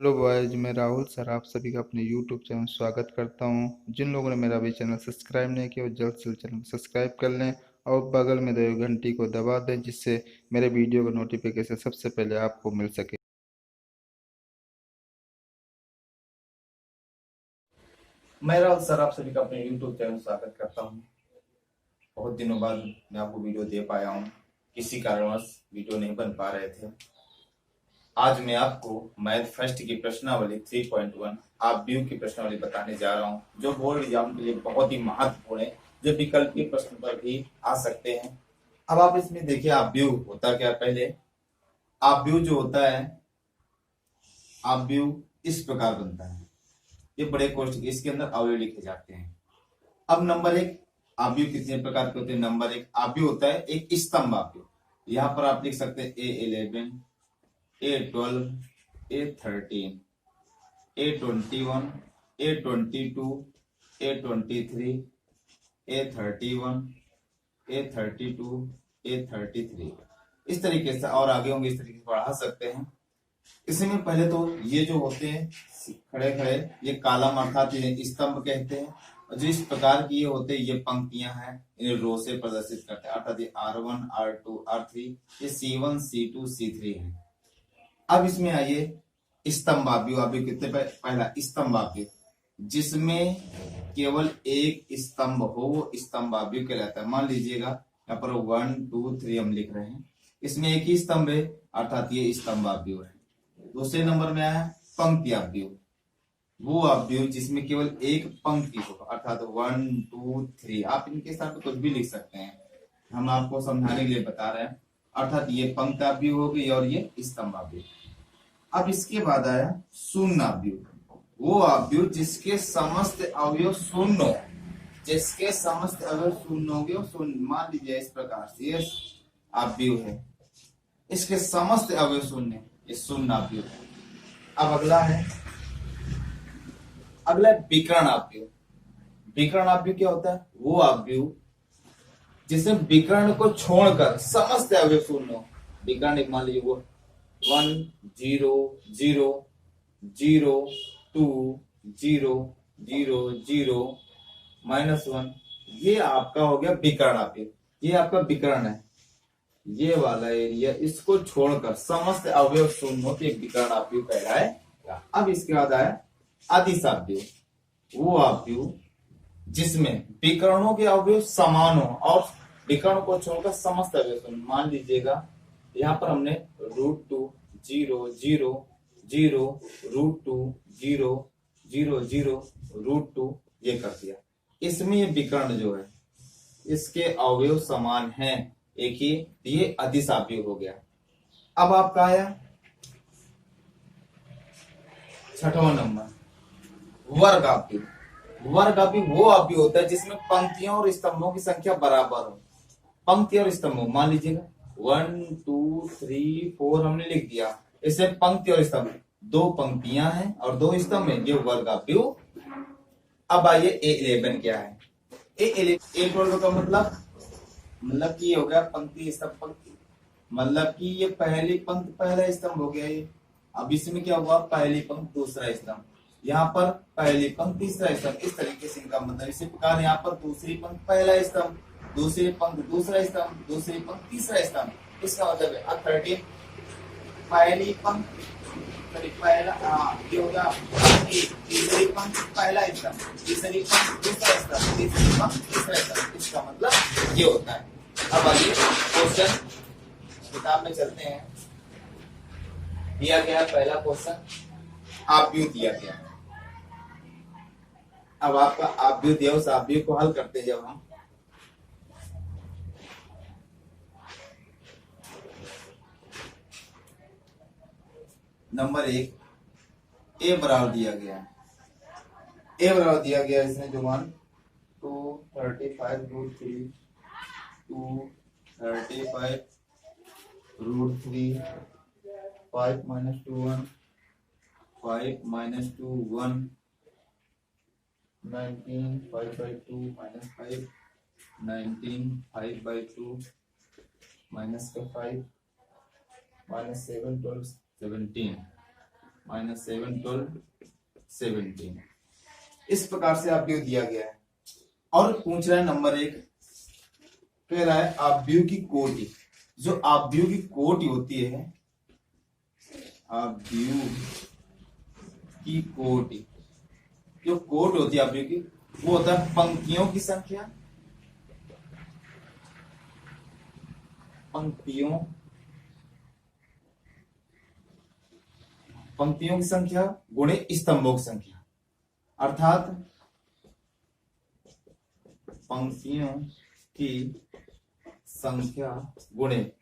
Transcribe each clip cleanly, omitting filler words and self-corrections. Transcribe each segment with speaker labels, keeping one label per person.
Speaker 1: Hello boys, मैं Rahul sir आप सभी का अपने यूट्यूब चैनल स्वागत करता हूं। जिन लोगों ने मेरा अभी चैनल सब्सक्राइब नहीं किया वो जल्द से जल्द चैनल को सब्सक्राइब कर लें और बगल में दे घंटी को दबा दें, जिससे मेरे वीडियो का नोटिफिकेशन सबसे पहले आपको मिल सके।
Speaker 2: मैं राहुल सर आप सभी का अपने YouTube चैनल स्वागत करता हूं। बहुत दिनों बाद मैं आपको वीडियो दे पाया हूं। किसी कारणवश वीडियो नहीं बन पा रहे थे। आज मैं आपको मैथ फर्स्ट की प्रश्नावली 3.1 आप व्यू की प्रश्नावली बताने जा रहा हूं, जो बोर्ड एग्जाम के लिए बहुत ही महत्वपूर्ण है, जो विकल्पीय प्रश्न पर भी आ सकते हैं। अब आप इसमें देखिए, आप व्यू होता क्या। पहले आप व्यू जो होता है, आप व्यू इस प्रकार बनता है। ये बड़े कोष्ठक, इसके अंदर अवयव लिखे जाते हैं। अब नंबर एक, आव्यूह कितने प्रकार के होते हैं। नंबर एक आव्यूह होता है एक स्तंभ आव्यूह। यहां पर आप लिख सकते हैं A11, A12, A13, A21, A22, A23, A31, A32, A33। इस तरीके से और आगे होंगे, इस तरीके से बढ़ा सकते हैं। इसमें पहले तो ये जो होते हैं खड़े खड़े, ये कॉलम अर्थात ये स्तंभ कहते हैं। और जो इस प्रकार की ये होते हैं, ये पंक्तियां हैं, इन्हें रो से प्रदर्शित करते हैं, अर्थात ये R1, R2, R3, ये C1, C2, C3 है। अब इसमें आइए स्तंभाव्यूह। अभी कितने पहला स्तंभाव्यूह, जिसमें केवल एक स्तंभ हो वो स्तंभाव्यूह कहलाता है। मान लीजिएगा यहाँ पर 1 2 3 हम लिख रहे हैं, इसमें एक ही स्तंभ है, अर्थात ये स्तंभाव्यूह है। दूसरे नंबर में आया पंक्ति अवयव, वो अवयव जिसमें केवल एक पंक्ति हो, अर्थात 1 2 3। आप इनके साथ कुछ भी लिख सकते हैं, हम आपको समझाने के लिए बता रहे हैं। अर्थात ये पंक्ति अवयव हो गई और ये स्तंभ अवयव। अब इसके बाद आया शून्य अवयव, वो अवयव जिसके समस्त अवयव शून्य हो, जिसके समस्त अवयव शून्य हो गए शून्य। मान लीजिए इस प्रकार से ये अवयव है, इसके समस्त अवयव शून्य, ये शून्य अवयव है। अब अगला है विकर्ण अवयव। विकर्ण अवयव क्या होता है, वो अवयव जिसमें विकर्ण को छोड़कर समस्त अवयव शून्य हो। विकर्ण एक मान लीजिए वो 1 0 0 0 2 0 0 0 -1, ये आपका हो गया विकर्ण अवयव। ये आपका विकर्ण है, ये वाला एरिया, इसको छोड़कर समस्त अवयव शून्य हो तो विकर्ण अवयव कहलाएगा। अब इसके बाद आया अदिश अवयव, वो अवयव जिसमें विकर्णों के अवयव समान हो और विकर्ण को छोड़कर समस्त अवयव शून्य। मान लीजिएगा यहाँ पर हमने √2 0 0 0 √2 0 0 0 √2 ये कर दिया। इसमें ये विकर्ण जो है, इसके अवयव समान हैं एक ही, ये अदिश अवयव हो गया। अब आपका आया छठवां नंबर वर्ग अवयव। वर्ग अवयव वो अवयव होता है जिसमें पंक्तियों और स्तंभों की संख्या बराबर हो। पंक्ति और स्तंभ मान लीजिएगा 1 2 3 4 हमने लिख दिया, इससे पंक्ति और स्तंभ, दो पंक्तियां हैं और दो स्तंभ है, ये वर्ग अवयव। अब आइए A11 क्या है। A11 का मतलब कि ये हो गया पंक्ति स्तंभ पंक्ति, मतलब कि ये पहली पंक्ति पहला स्तंभ हो गया ये। अब इसमें क्या हुआ, पहली पंक्ति दूसरा स्तंभ, यहाँ पर पहली पंक्ति तीसरा स्तंभ, इस तरीके से इनका मतलब। इसी प्रकार यहाँ पर दूसरी पंक्ति पहला स्तंभ, दूसरी पंक्ति दूसरा स्तंभ, दूसरी पंक्ति तीसरा स्तंभ। इसका मतलब है 13 पहली पंक्ति पहला, ये होगा तीसरी पंक्ति पहला स्तंभ, तीसरी पंक्ति दूसरा स्तंभ, तीसरी पंक्ति तीसरा स्तंभ। इसका मतलब ये होता है। अब आइए क्वेश्चन किताब में चलते हैं। दिया गया है पहला क्वेश्चन, आव्यूह दिया गया है। अब आपका आव्यूह दिया, उस आव्यूह को हल करते हैं जब हम। नंबर एक, ए बराबर दिया गया है, ए बराबर दिया गया है इसमें जो 1 2 35 √3 2 35 √3 5 -2 1 5 -2 1 19 5/2 -5 19 5/2 -5 -7 12 17। -7 12 17। इस प्रकार से आप व्यू दिया गया है। और पूछ रहा है नंबर 1, कह रहा है आप व्यू की कोटि। जो आप व्यू की कोटि होती है, आप व्यू की कोटि, जो कोट होती है आप व्यू की, वो होता है पंक्तियों की संख्या, पंक्तियों पंक्तियों की संख्या गुणे स्तंभों की संख्या। अर्थात पंक्तियों की संख्या गुणे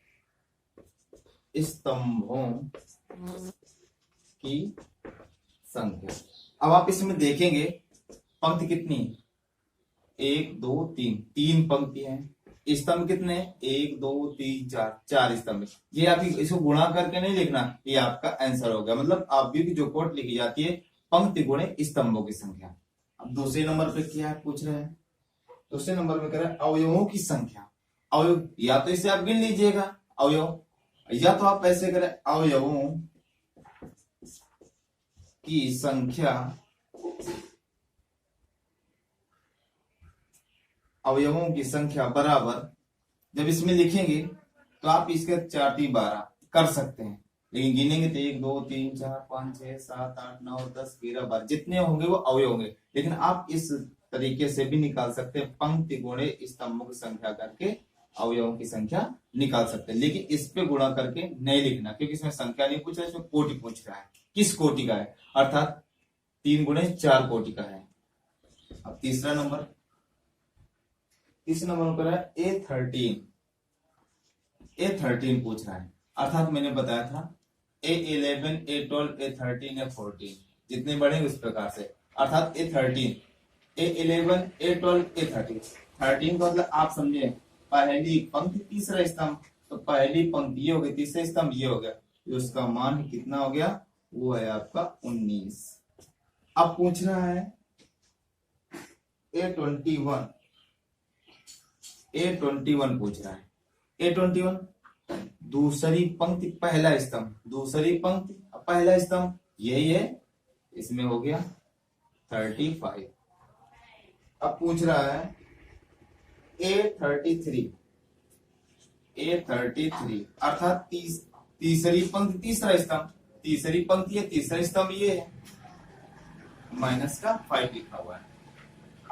Speaker 2: स्तंभों की संख्या। अब आप इसमें देखेंगे पंक्ति कितनी, 1 2 3, 3 पंक्ति है। स्तंभ कितने, 1 2 3 4, 4 स्तंभ। ये आप इसको गुणा करके नहीं लिखना, ये आपका आंसर हो गया। मतलब आप भी जो कोट लिखी जाती है, पंक्ति गुणे स्तंभों की संख्या। अब दूसरे नंबर पे क्या है पूछ रहे हैं, दूसरे नंबर में कह रहे हैं अवयवों की संख्या। अवयव या तो इसे आप गिन लीजिएगा अवयव, या तो आप ऐसे करें अवयवों की संख्या, अवयवों की संख्या बराबर, जब इसमें लिखेंगे तो आप इसके 4 3 12 कर सकते हैं, लेकिन गिनेंगे तो 1 2 3 4 5 6 7 8 9 10 11 12 जितने होंगे वो अवयव होंगे। लेकिन आप इस तरीके से भी निकाल सकते हैं, पंक्ति गुणे स्तंभों की संख्या करके अवयवों की संख्या निकाल सकते हैं। लेकिन इस पे गुणा करके नहीं लिखना, क्योंकि इसमें संख्या नहीं पूछ रहा है, इसमें कोटि पूछ रहा है, किस कोटि का है, अर्थात 3 गुणे 4 कोटि का है। अब तीसरा नंबर पर है A13 पूछ रहा है। अर्थात मैंने बताया था A11 A12 A13 A14 जितने बढ़ेंगे उस प्रकार से। अर्थात A13 A11 A12 A13, 13 का मतलब आप समझे पहली पंक्ति तीसरा स्तंभ, तो पहली पंक्ति ये हो गई, तीसरा स्तंभ ये हो गया, तो उसका मान कितना हो गया, वो है आपका 19। अब पूछ रहा है A21 पूछ रहा है। A21 दूसरी पंक्ति पहला स्तंभ, दूसरी पंक्ति पहला स्तंभ यही है, इसमें हो गया 35। अब पूछ रहा है A33 अर्थात तीसरी पंक्ति तीसरा स्तंभ, तीसरी पंक्ति है तीसरा स्तंभ ये है, माइनस का 5 लिखा हुआ है।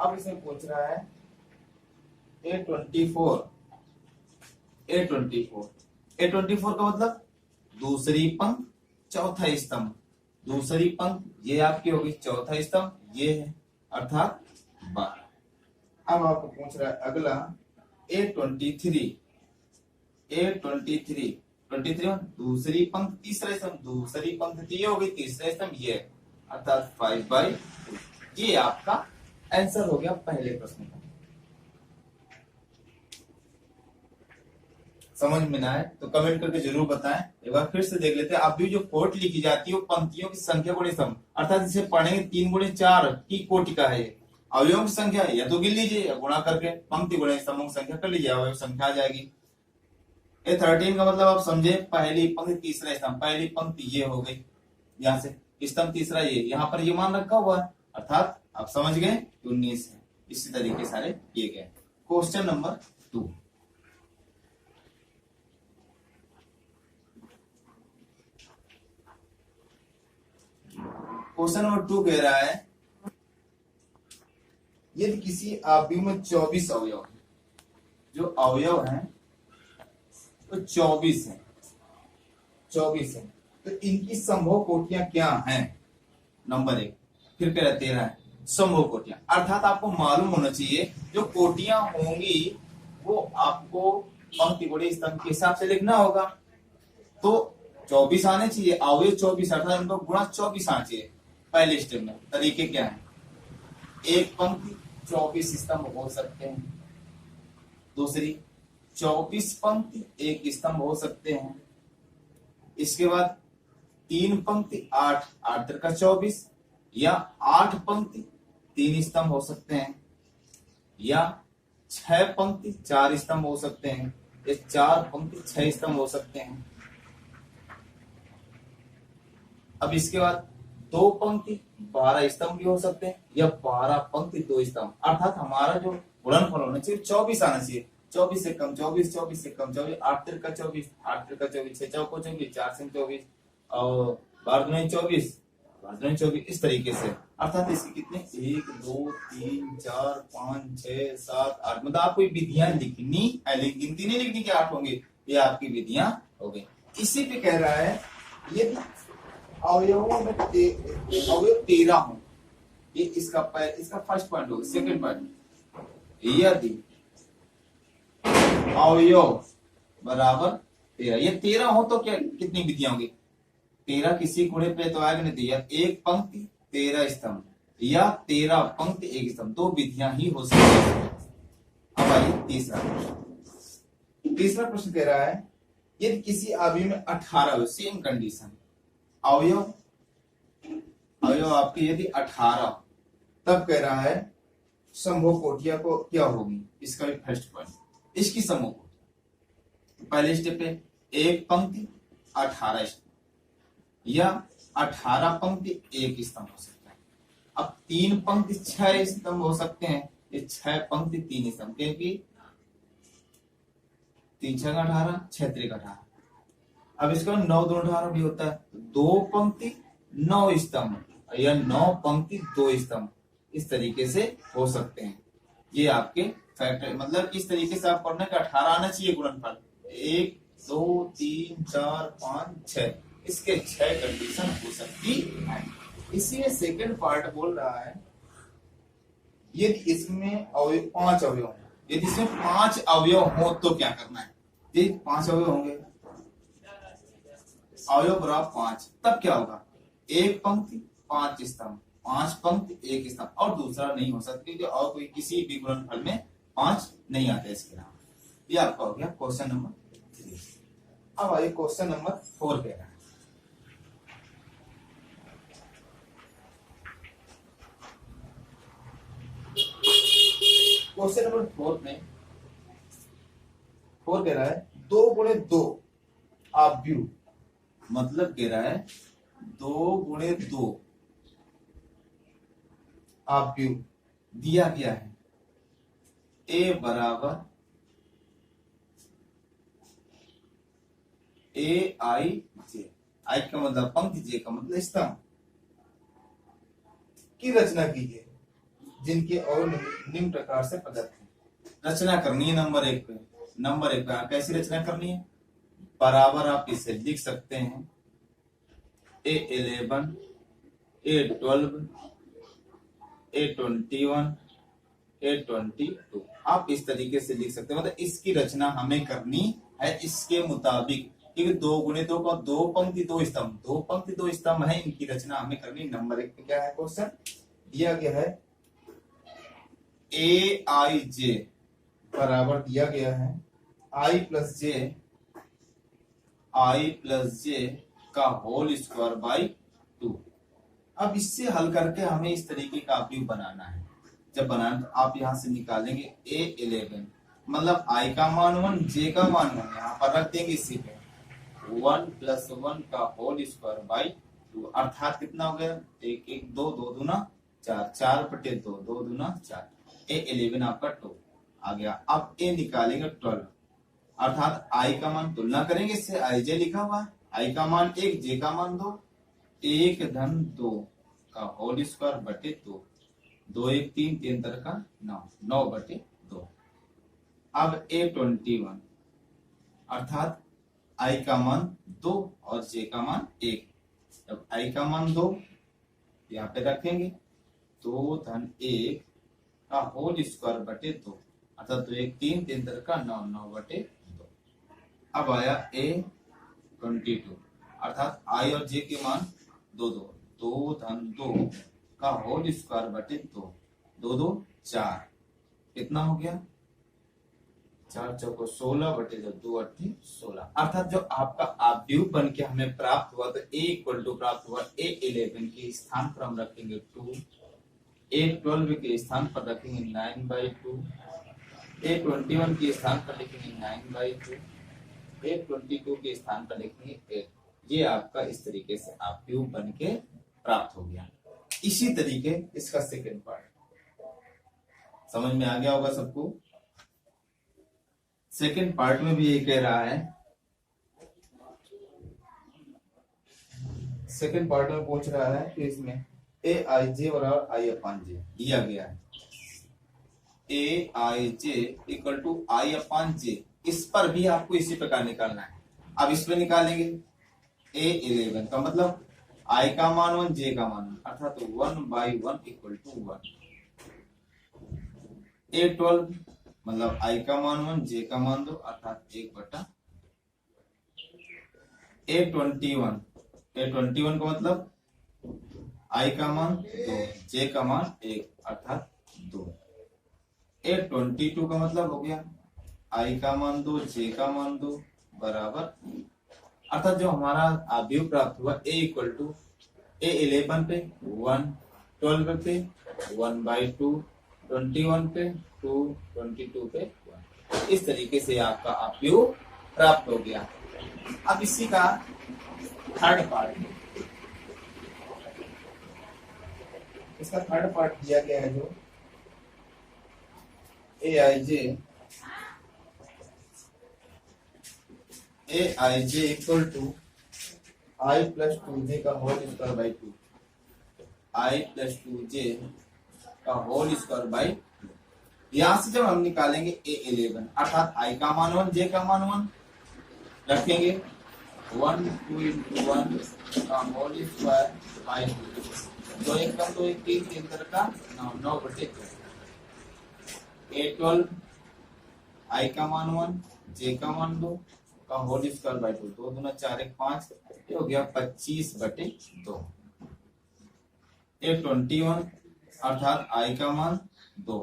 Speaker 2: अब इसमें पूछ रहा है A24 का मतलब दूसरी पंक्ति चौथा स्तंभ, दूसरी पंक्ति ये आपकी होगी, चौथा स्तंभ ये है, अर्थात 12। अब आपको पूछ रहा है अगला A23 दूसरी पंक्ति तीसरा स्तंभ, दूसरी पंक्ति ये होगी, तीसरा स्तंभ ये, अर्थात 5/2। ये आपका आंसर हो गया पहले प्रश्न का। समझ में ना आए तो कमेंट करके जरूर बताएं। एक बार फिर से देख लेते हैं। आप भी जो कोट लिखी जाती है वो पंक्तियों की संख्या गुणे स्तंभ, अर्थात इसे पढ़ेंगे 3 गुणे 4 की कोटि का है। अवयवों की संख्या या तो गिन लीजिए या गुणा करके पंक्ति गुणे स्तंभों की संख्या कर लीजिए, अवयव संख्या आ जाएगी। A13 का मतलब आप समझे पहली पंक्ति तीसरा स्तंभ, पहली पंक्ति ये हो गई, यहाँ से स्तंभ तीसरा ये, यहाँ पर ये मान रखा हुआ है, अर्थात आप समझ गए 19 है। इसी तरीके सारे किए गए। क्वेश्चन नंबर 2, क्वेश्चन नंबर 2 कह रहा है यदि किसी आव्यूह में 24 अवयव, जो अवयव हैं तो 24 है, तो इनकी संभव कोटियां क्या हैं। नंबर 1, फिर कह रहा 13 है संभव कोटियां, अर्थात आपको मालूम होना चाहिए जो कोटियां होंगी वो आपको पंक्ति गुणे स्तंभ के हिसाब से लिखना होगा। तो 24 आने चाहिए, अवयव 24, अर्थात उनको गुणा 24 आना चाहिए। पहले स्टेप में तरीके क्या है, एक पंक्ति 24 स्तंभ हो सकते हैं, दूसरी 24 पंक्ति एक स्तंभ हो सकते हैं, इसके बाद 3 पंक्ति 8 का 24, या 8 पंक्ति 3 स्तंभ हो सकते हैं, या 6 पंक्ति 4 स्तंभ हो सकते हैं, या 4 पंक्ति 6 स्तंभ हो सकते हैं। अब इसके बाद 2 पंक्ति 12 स्तंभ भी हो सकते हैं, या 12 पंक्ति 2 स्तंभ, अर्थात हमारा जो गुणनफल होना चाहिए 24 आना चाहिए। 24 से कम 24, 24 से कम 24, 8 तिरका 24, 8 तिरका 24, 6 चौको 24, 4 से 24 और 12 दूनी 24, 12 दूनी 24, इस तरीके से। अर्थात इसके कितने 1 2 3 4 5 6 7 8, मतलब आपको विधियां लिखनी है, गिनती नहीं लिखनी कि 8 होंगे, ये आपकी विधियां हो गई। इसी पे कह रहा है यदि अवयवों में अवयव 13 हो, ये इसका फर्स्ट पॉइंट होगा। सेकंड पॉइंट, यदि अवयव बराबर 13, ये 13 हो तो क्या कितनी विधियां होंगी? 13 किसी गुणे पे तो आएगा नहीं, दिया 1 पंक्ति 13 स्तंभ या 13 पंक्ति 1 स्तंभ, 2 विधियां ही हो सकती है। अब आइए तीसरा प्रश्न कह रहा है यदि किसी अवयव में 18, सेम कंडीशन, अवयव आपकी यदि 18, तब कह रहा है समूह कोटियां को क्या होगी, इसका भी फर्स्ट पॉइंट, इसकी समूह कोटि। पहले स्टेप पे 1 पंक्ति 18 स्तंभ या 18 पंक्ति 1 स्तंभ हो सकता है। अब 3 पंक्ति 6 स्तंभ हो सकते हैं, ये 6 पंक्ति 3 स्तंभ, क्योंकि 3 6 18, 6 3 18। अब इसका 9 2 18 भी होता है, 2 पंक्ति 9 स्तंभ या 9 पंक्ति 2 स्तंभ, इस तरीके से हो सकते हैं। ये आपके फैक्टर, मतलब इस तरीके से आप पढ़ने का 18 आना चाहिए गुणनफल, 1 2 3 4 5 6, इसके 6 कंडीशन हो सकती है। इसी में सेकंड पार्ट बोल रहा है यदि इसमें अवयव 5 अवयव हो, यदि इसमें 5 अवयव हो तो क्या करना है? यदि 5 अवयव होंगे, अवयव बराबर 5, तब क्या होगा? 1 पंक्ति 5 स्तंभ, 5 पंक्ति 1 स्तंभ, और दूसरा नहीं हो सकता क्योंकि और कोई किसी भी गुणनफल में 5 नहीं आते इसके नाम। ये आपका हो गया क्वेश्चन नंबर 3। अब आइए क्वेश्चन नंबर 4 कह रहा है। क्वेश्चन नंबर 4 में 4 कह रहा है 2 गुणे 2 अवयव, मतलब कह रहा है 2 गुणे 2 अवयव दिया गया है, ए बराबर ए आई जे, आई का मतलब पंक्ति, जे का मतलब स्तंभ की रचना कीजिए जिनके और निम्न प्रकार से प्रदत्त है। रचना करनी है नंबर 1 पे। नंबर 1 पे कैसी रचना करनी है? बराबर आप इसे लिख सकते हैं A11 A12 A21 A22, आप इस तरीके से लिख सकते हैं। मतलब इसकी रचना हमें करनी है इसके मुताबिक, क्योंकि 2 गुणे 2 का 2 पंक्ति 2 स्तंभ, 2 पंक्ति 2 स्तंभ है, इनकी रचना हमें करनी। नंबर 1 पे क्या है क्वेश्चन दिया गया है, ए आई जे बराबर दिया गया है आई प्लस जे का होल स्क्वायर बाई 2। अब इससे हल करके हमें इस तरीके का अवयव बनाना है। जब बनाना तो आप यहां से निकालेंगे A11, मतलब i का मान 1, j का मान 1, यहाँ पर रख देंगे इसी पे 1 + 1 का होल स्क्वायर बाई 2, अर्थात कितना हो गया 1 1 2 2 दूना 4, 4/2 2 दूना 4, A11 आपका 2 आ गया। अब A निकालेंगे 12, अर्थात i का मान तुलना करेंगे इससे, ij लिखा हुआ है, i का मान 1 j का मान 2, 1 धन 2 का होल स्क्वायर बटे 2, 2 1 3 3 तर का 9, 9/2। अब A21, अर्थात i का मान 2 और j का मान 1, जब i का मान 2 यहाँ पे रखेंगे 2 धन 1 का होल स्क्वायर बटे 2, अर्थात 2 1 3 3 तर का 9, 9/2। अब आया A22, अर्थात i और j के मान 2 2, 2 धन 2 का होल स्क्वायर बटे 2, 2 2 4, कितना हो गया 4 चौको 16/2, 2 8 16, अर्थात जो आपका अवयव बन के हमें प्राप्त हुआ तो A = प्राप्त हुआ A11 के स्थान पर हम रखेंगे 2, A12 के स्थान पर रखेंगे 9/2, A21 के स्थान पर लिखेंगे 9/2, A22 के स्थान पर लिखेंगे 8। ये आपका इस तरीके से आप क्यूब बन के प्राप्त हो गया। इसी तरीके इसका सेकंड पार्ट समझ में आ गया होगा सबको। सेकंड पार्ट में भी ये कह रहा है, सेकंड पार्ट में पूछ रहा है कि इसमें ए आई जे बराबर आई अपान जे दिया गया है। ए आई जे इक्वल टू आई अपान जे, इस पर भी आपको इसी प्रकार निकालना है। अब इस पर निकालेंगे A11 का मतलब I का मान 1 J का मान 1 अर्थात 1/1 इक्वल टू 1। A12 मतलब I का मान 1 J का मान 2 अर्थात 1/। A21 का मतलब I का मान 2 J का मान 1 अर्थात 2। A22 का मतलब हो गया I का मान 2 J का मान 2 बराबर, अर्थात जो हमारा अवयव प्राप्त हुआ A इक्वल टू A11 पे 1, 12 पे 1/2, 21 पे 2, 22 पे 1। इस तरीके से आपका अवयव प्राप्त हो गया। अब इसी का थर्ड पार्ट, इसका थर्ड पार्ट दिया गया है जो Aij equal to I plus 2j का whole square by 2, I plus 2j का होल स्क्वायर बाई 2। यहां से जब हम निकालेंगे A11 अर्थात I का मान 1 J का मान 1 रखेंगे 1 2 into 1 का होल स्क्वायर बाई 2। तो एक कम तो एक तीन तीन तरह का 9/2। A12 I का मान 1 J का मान 2 का होल स्क्वायर बाई 2, 2 दूना 4 1 5, ये हो गया 25/2। A21 अर्थात I का मान 2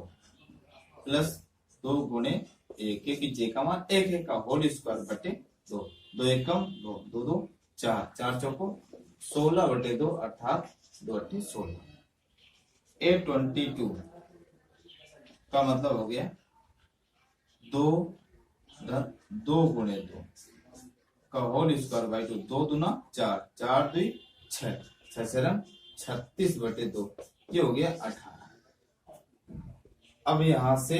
Speaker 2: प्लस 2 गुणे 1 क्योंकि J का मान 1 है का होल स्क्वायर बटे 2, 2 एकम 2 2 2 4 4 चौको 16/2 अर्थात 2/16। A22 का मतलब हो गया 2 गुणे 2 का होल स्क्वायर बाई 2, 2 दूना 4 4 2 6 6 7 36/2, ये हो गया 18। अब यहां से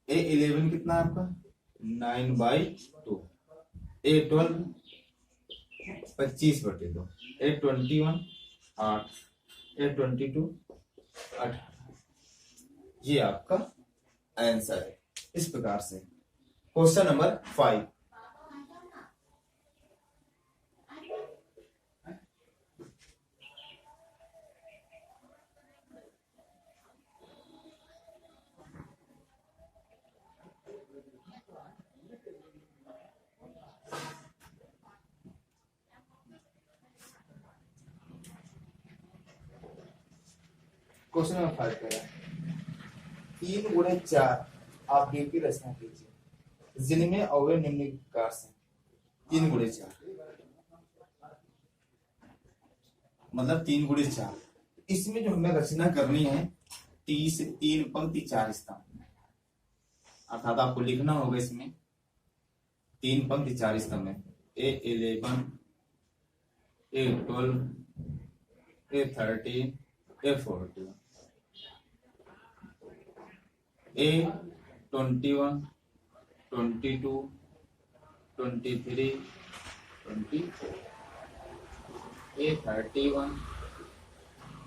Speaker 2: A11 कितना है आपका 9/2, A12 25/2, A21 8, A22 18। ये आपका आंसर है। इस प्रकार से क्वेश्चन नंबर 5, क्वेश्चन नंबर 5 कह रहा है 3 गुणे 4 आप डी की रचना कीजिए जिनमें अवयव निम्न प्रकार से 3 गुणे 4 मतलब 3 गुणे 4। इसमें जो हमें रचना करनी है 3 पंक्ति 4 स्तंभ, अर्थात आपको लिखना होगा इसमें 3 पंक्ति 4 स्तंभ है। A11 A12 A13 A14 A21 22 23 24 A31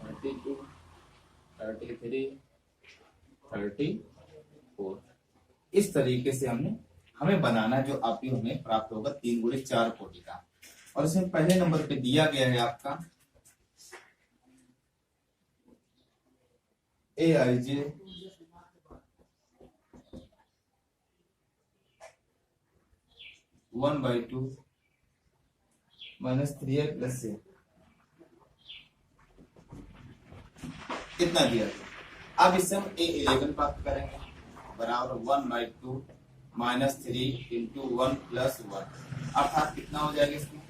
Speaker 2: 32 33 34। इस तरीके से हमें बनाना जो आपकी हमें प्राप्त होगा 3 गुणे 4 कोटि का। और इसमें पहले नंबर पे दिया गया है आपका Aij (1/2) माइनस 3i प्लस से कितना दिया गया। अब इससे हम A11 प्राप्त करेंगे बराबर 1/2 माइनस 3 इंटू 1 प्लस 1 अर्थात कितना हो जाएगा इसमें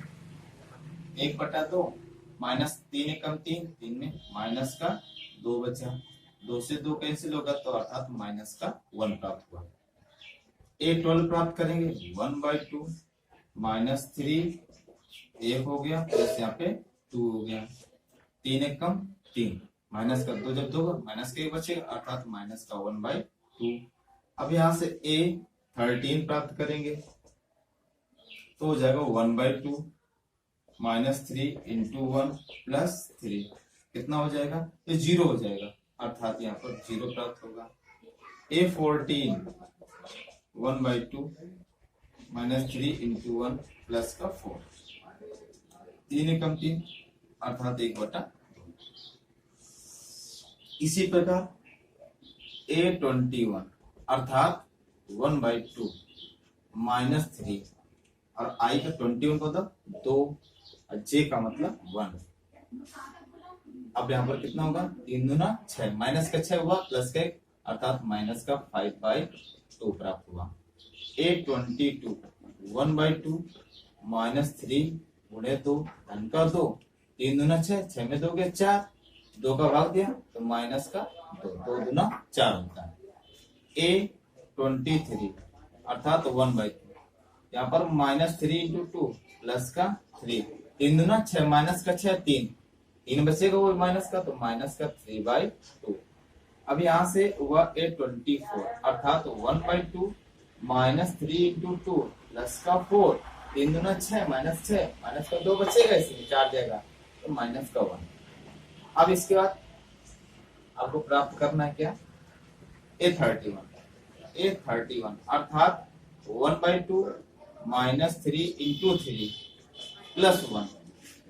Speaker 2: 1/2 माइनस 3 एकम 3 में माइनस का 2 बचा, 2 से 2 कैंसिल होगा तो अर्थात माइनस का 1 प्राप्त हुआ। A12 प्राप्त करेंगे 1/2 -3 1 हो गया, प्लस यहाँ पे 2 हो गया, 3 एक कम 3, माइनस कर दो, जब दो माइनस का एक बचेगा अर्थात माइनस का 1/2। अब यहाँ से a 13 प्राप्त करेंगे तो हो जाएगा 1/2 -3 इंटू 1 प्लस 3, कितना हो जाएगा, ये 0 हो जाएगा अर्थात यहाँ पर 0 प्राप्त होगा। a 14 1/2 -3 इंटू 1 प्लस का 4, 3 एकम 3 अर्थात 1/2। इसी प्रकार a21 अर्थात 1/2 -3 और i का 21 को 2 और j का मतलब 1। अब यहाँ पर कितना होगा, 3 दूना 6, माइनस का 6 हुआ प्लस का 1 अर्थात माइनस का 5/2 प्राप्त हुआ। a22 1/2 -3 गुणे 2 धन का 2, 3 दूना 6, 6 में 2 गया 4, 2 का भाग दिया तो माइनस का 2, 2 दूना 4 होता है। a23 अर्थात 1/2, यहाँ पर -3 इंटू 2 प्लस का 3, 3 दूना 6, माइनस का 6 3 बचेगा वो माइनस का, तो माइनस का 3/2। अब यहाँ से हुआ a24 अर्थात 1/2 -3 इंटू 2 प्लस का 4, 3 दूना 6, माइनस का 2 बचेगा, इसमें 4 जाएगा तो माइनस का 1। अब इसके बाद आपको प्राप्त करना है क्या, a31 अर्थात 1/2 -3 इंटू 3 प्लस 1,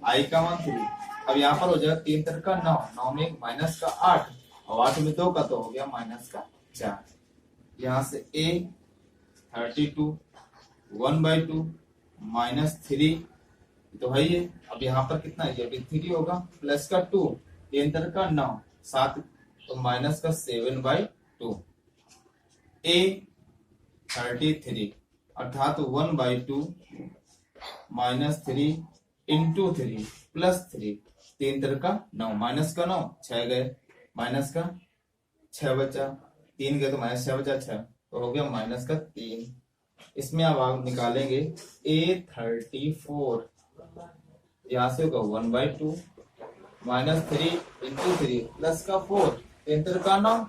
Speaker 2: i का मान 3। अब यहाँ पर हो जाएगा 3 3 का 9, 9 में माइनस का 8 और 8 में 2 का तो हो गया माइनस का 4। यहाँ से a32 1/2 -3 तो है ये, अब यहाँ पर कितना है, ये 3 होगा प्लस का 2, 3 3 का 9 7 तो माइनस का 7/2। a33 अर्थात 1/2 -3 इंटू 3 प्लस 3, 3 3 का 9, माइनस का 9 6 गए, माइनस का 6 बचा, 3 गए तो माइनस 6 बचा 6 तो हो गया माइनस का 3। इसमें अब आप निकालेंगे a34, यहाँ से होगा 1/2 -3 इंटू 3 प्लस का 4, 3 3 का 9,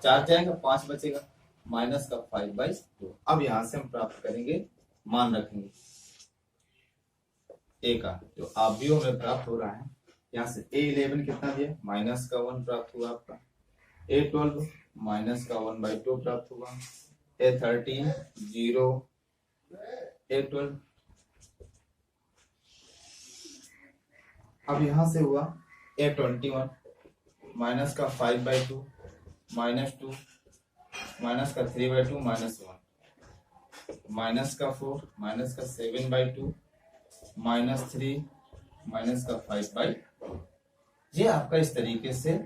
Speaker 2: 4 जाएगा 5 बचेगा माइनस का 5/2। अब यहाँ से हम प्राप्त करेंगे, मान रखेंगे a का जो आव्यूह में प्राप्त हो रहा है। यहाँ से a11 कितना दिया, माइनस का 1 प्राप्त हुआ आपका, a12 माइनस का 1/2 प्राप्त हुआ, a13 0, a12। अब यहाँ से हुआ a21 माइनस का 5/2 -2 माइनस का 3/2 -1 माइनस का 4 माइनस का 7/2 -3 माइनस का 5/2। ये आपका इस तरीके से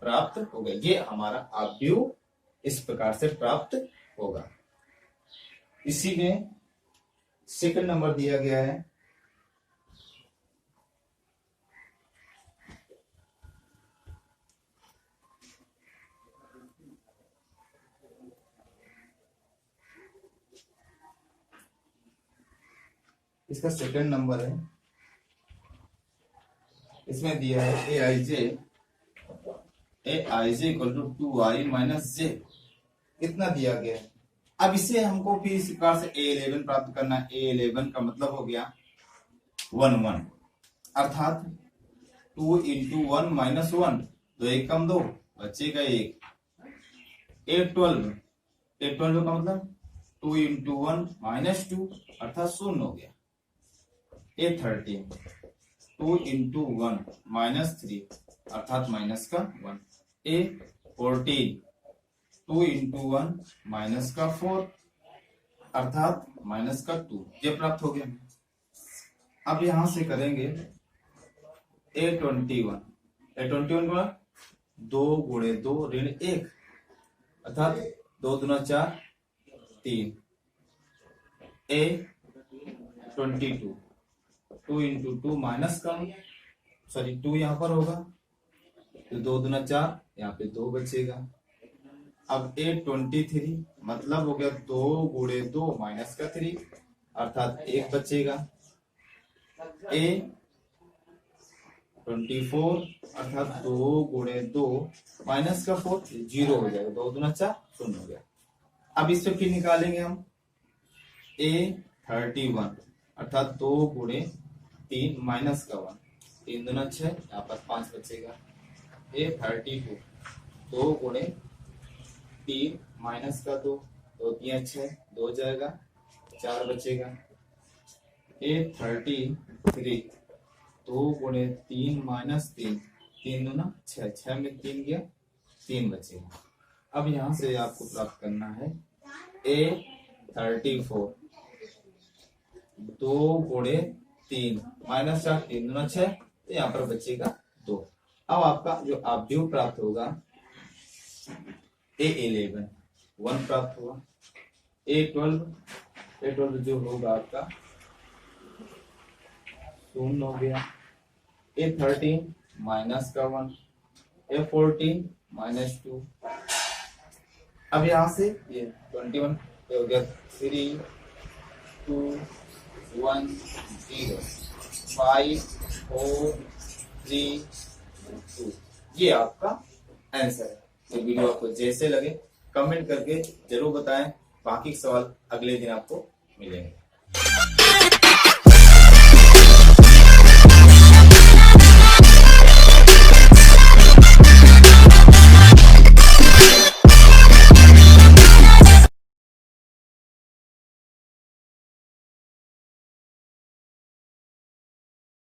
Speaker 2: प्राप्त होगा, ये हमारा आव्यूह इस प्रकार से प्राप्त होगा। इसी में सेकंड नंबर दिया गया है, इसका सेकंड नंबर है, इसमें दिया है aij equal to 2i minus j, इतना दिया गया है। अब इसे हमको फिर इस प्रकार से a11 प्राप्त करना है। a11 का मतलब हो गया 1 1 अर्थात 2 इंटू 1 माइनस 1, 2 एक कम 2 बचेगा 1। a12 का मतलब 2 इंटू 1 माइनस 2 अर्थात 0 हो गया। a13 2 इंटू 1 माइनस 3 अर्थात माइनस का 1। a14 2 इंटू 1 माइनस का 4 अर्थात माइनस का 2, ये प्राप्त हो गया। अब यहां से करेंगे a21 को 2 गुणे 2 ऋण 1 अर्थात 2 दूना 4 3। a22 2 इंटू 2 माइनस का 2 यहाँ पर होगा तो 2 दूना 4, यहाँ पे 2 बचेगा। अब a23 मतलब हो गया 2 गुणे 2 माइनस का 3 अर्थात 1 बचेगा। A 24 अर्थात 2 गुणे 2 माइनस का 4 0 हो जाएगा, 2 दूना 4 शून्य हो गया। अब इससे फिर निकालेंगे हम A 31 अर्थात 2 गुणे 3 माइनस का 1, 3 दूना 6, यहाँ पर 5 बचेगा। A 32 2 गुणे 3 माइनस का 2, 2 3 6, 2 जाएगा, 4 बचेगा। A 33 2 गुणे 3 माइनस 3, 3 दूना 6, 6 में 3 गया, 3 बचेगा। अब यहां से आपको प्राप्त करना है A 34 2 गुणे 3 माइनस 4, 3 दूना 6, तो यहाँ पर बचेगा 2। अब आपका जो ऑब्जेक्टिव प्राप्त होगा A11 1 प्राप्त हुआ। A12 जो होगा आपका 0 हो गया। A13 माइनस का 1, A14 माइनस 2। अब यहां से ये 21 हो गया, 3 2 1 0 5 4 3 2, ये आपका आंसर है। ये वीडियो आपको जैसे लगे कमेंट करके जरूर बताएं। बाकी के सवाल अगले दिन आपको मिलेंगे।